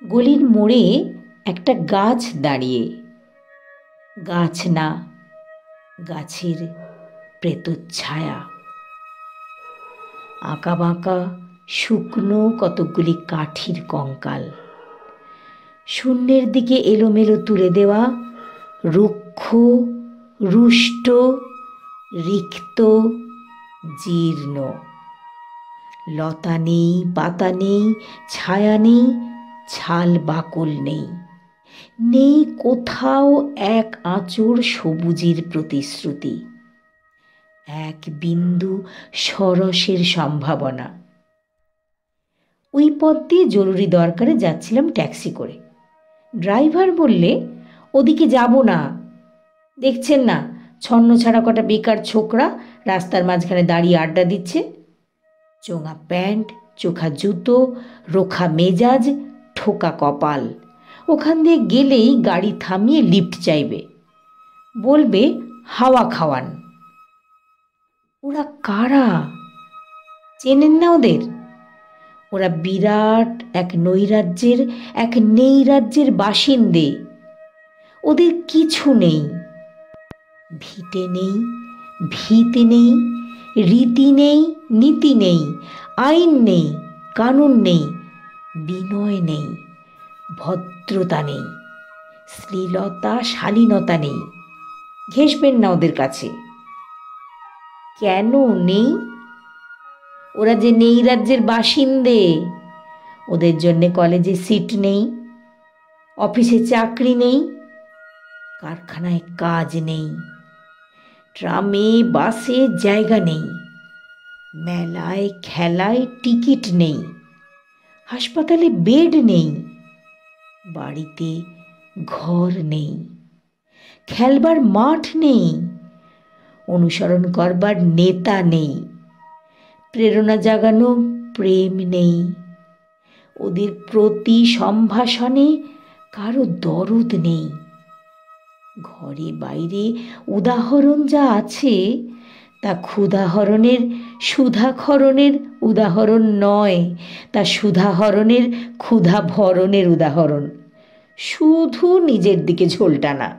গলির মোড়ে একটা গাছ দাঁড়িয়ে, গাছ না, গাছের প্রেতচ্ছায়া। আঁকা বাঁকা শুকনো কতকগুলি কাঠির কঙ্কাল, শূন্যের দিকে এলোমেলো তুলে দেওয়া, রুক্ষ, রুষ্ট, রিক্ত, জীর্ণ। লতা নেই, পাতা নেই, ছায়া নেই, ছাল বাকল নেই, নেই কোথাও এক আঁচড় সবুজের প্রতিশ্রুতি, এক বিন্দু সরসের সম্ভাবনা। ওই পথ দিয়ে জরুরি দরকারে যাচ্ছিলাম ট্যাক্সি করে। ড্রাইভার বললে, ওদিকে যাব না, দেখছেন না ছন্ন ছাড়া কটা বেকার ছোকরা রাস্তার মাঝখানে দাঁড়িয়ে আড্ডা দিচ্ছে। চোঙা প্যান্ট, চোখা জুতো, রোখা মেজাজ, ঠোকা কপাল। ওখান দিয়ে গেলেই গাড়ি থামিয়ে লিফট চাইবে, বলবে হাওয়া খাওয়ান। ওরা কারা, চেনেন না ওদের? ওরা বিরাট এক নৈরাজ্যের, এক নেইরাজ্যের বাসিন্দে। ওদের কিছু নেই, ভিটে নেই, ভিত নেই, রীতি নেই, নীতি নেই, আইন নেই, কানুন নেই, বিনয় নেই, ভদ্রতা নেই, শ্লীলতা শালীনতা নেই। ঘেঁষবেন না ওদের কাছে। কেন নেই? ওরা যে নেই রাজ্যের বাসিন্দে। ওদের জন্যে কলেজে সিট নেই, অফিসে চাকরি নেই, কারখানায় কাজ নেই, ট্রামে বাসে জায়গা নেই, মেলায় খেলায় টিকিট নেই, হাসপাতালে বেড নেই, বাড়িতে ঘর নেই, খেলবার মাঠ নেই, অনুসরণ করবার নেতা নেই, প্রেরণা জাগানো প্রেম নেই, ওদের প্রতি সম্ভাষণে কারো দরদ নেই। ঘরে বাইরে উদাহরণ যা আছে তা ক্ষুধাহরণের সুধাখরণের উদাহরণ নয়, তা সুধাহরণের ক্ষুধা ভরণের উদাহরণ। শুধু নিজের দিকে ঝোল টানা।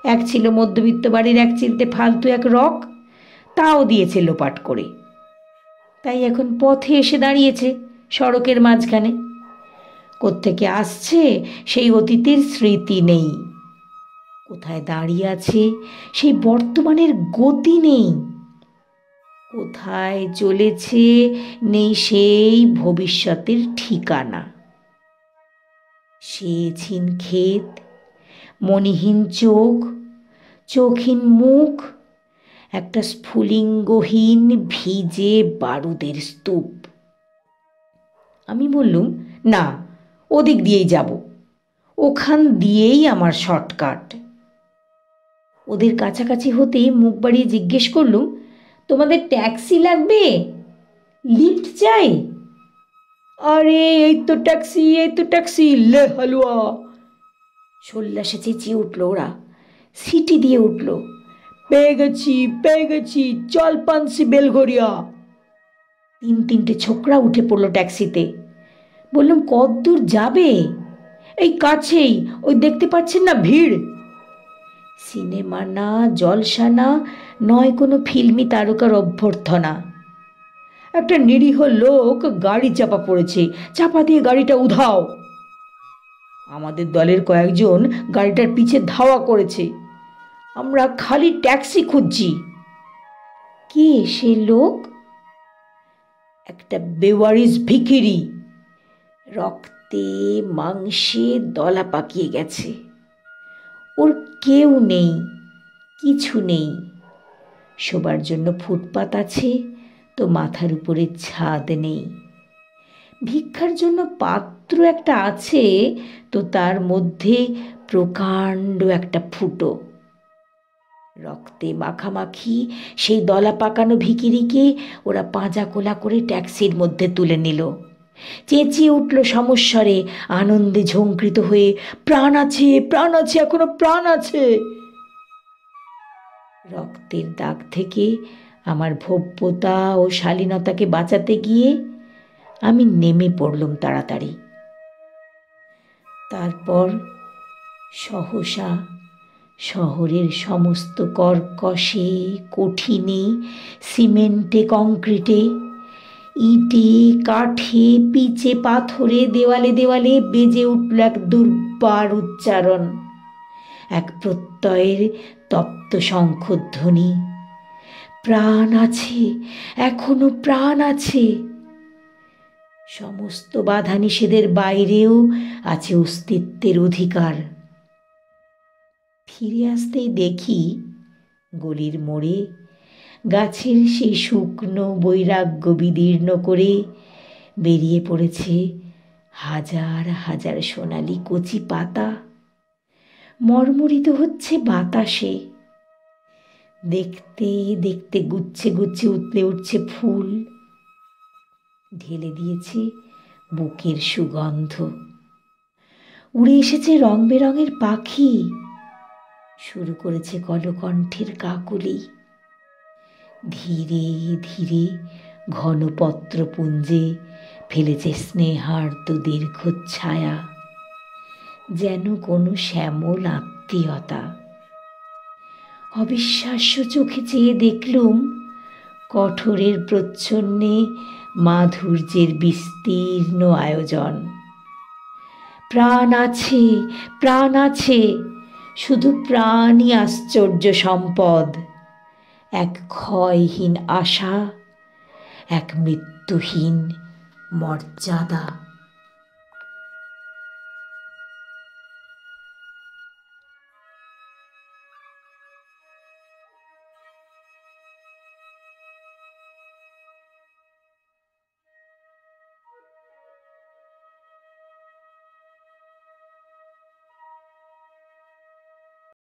এক ছিল মধ্যবিত্ত বাড়ির এক চিলতে ফালতু এক রক, তাও দিয়েছে লোপাট করে। তাই এখন পথে এসে দাঁড়িয়েছে সড়কের মাঝখানে। কোত্থেকে আসছে সেই অতীতের স্মৃতি নেই, কোথায় দাঁড়িয়ে আছে সেই বর্তমানের গতি নেই, কোথায় চলেছে নেই সেই ভবিষ্যতের ঠিকানা। সেহীন ক্ষেত, মণিহীন চোখ, চোখহীন মুখ, একটা স্ফুলিঙ্গহীন ভিজে বারুদের স্তূপ। আমি বললুম, না, ওদিক দিয়েই যাব, ওখান দিয়েই আমার শর্টকাট। ওদের কাছাকাছি হতেই মুখ বাড়িয়ে জিজ্ঞেস করলুম, তোমাদের ট্যাক্সি লাগবে? লিফট চাই? আরে এই তো ট্যাক্সি, এই তো ট্যাক্সি, লে হালুয়া। সোল্লাসে চেঁচিয়ে উঠল ওরা, সিটি দিয়ে উঠল, পেয়ে গেছি, পেয়ে গেছি, চল পানসি বেলঘরিয়া। তিনটে ছোকরা উঠে পড়লো ট্যাক্সিতে। বললাম, কতদূর যাবে? এই কাছেই, ওই দেখতে পাচ্ছেন না ভিড়। সিনেমা না, জলসা না, নয় কোনো ফিল্মি তারকার অভ্যর্থনা। একটা নিরীহ লোক গাড়ি চাপা পড়েছে, চাপা দিয়ে গাড়িটা উধাও। আমাদের দলের কয়েকজন গাড়িটার পিছে ধাওয়া করেছে। আমরা খালি ট্যাক্সি খুঁজছি। কে সে লোক? একটা বেওয়ারিশ ভিখিরি, রক্তে মাংসে দলা পাকিয়ে গেছে। ওর কেউ নেই, কিছু নেই। শোবার জন্য ফুটপাত আছে তো মাথার উপরে ছাদ নেই। ভিক্ষার জন্য পাত্র একটা আছে তো তার মধ্যে প্রকাণ্ড একটা ফুটো। রক্তে মাখামাখি সেই দলা পাকানো ভিখিরিকে ওরা পাঁজা কোলা করে ট্যাক্সির মধ্যে তুলে নিল। চেঁচিয়ে উঠল সমস্বরে, আনন্দে ঝঙ্কৃত হয়ে, প্রাণ আছে, প্রাণ আছে, এখনো প্রাণ আছে। রক্তের দাগ থেকে আমার ভব্যতা ও শালীনতাকে বাঁচাতে গিয়ে আমি নেমে পড়লুম তাড়াতাড়ি। তারপর সহসা শহরের সমস্ত কর্কশে, কঠিনে, সিমেন্টে, কংক্রিটে, ইটে, কাঠে, পিচে, পাথরে, দেওয়ালে দেওয়ালে বেজে উঠল এক দুর্বার উচ্চারণ, এক প্রত্যয়ের তপ্ত শঙ্খধ্বনি। প্রাণ আছে, এখনো প্রাণ আছে। সমস্ত বাধা নিষেধের বাইরেও আছে অস্তিত্বের অধিকার। ফিরে আসতেই দেখি গলির মোড়ে গাছের সেই শুকনো বৈরাগ্য বিদীর্ণ করে বেরিয়ে পড়েছে হাজার হাজার সোনালি কচি পাতা, মর্মরিত হচ্ছে বাতাসে। দেখতে দেখতে গুচ্ছে গুচ্ছে উতলে উঠছে ফুল, ঢেলে দিয়েছে বুকের সুগন্ধ। উড়ে এসেছে রং বেরঙের পাখি, শুরু করেছে কলকণ্ঠের কাকলি। ধীরে ধীরে ঘন পত্রপুঞ্জে ফেলেছে স্নেহার্ত দীর্ঘ ছায়া, যেন কোনো শ্যামল আত্মীয়তা। অবিশ্বাস্য চোখে চেয়ে দেখলুম কঠোরের প্রচ্ছন্নে মাধুর্যের বিস্তীর্ণ আয়োজন। প্রাণ আছে, প্রাণ আছে, শুধু প্রাণই আশ্চর্য সম্পদ, এক ক্ষয়হীন আশা, এক মৃত্যুহীন মর্যাদা।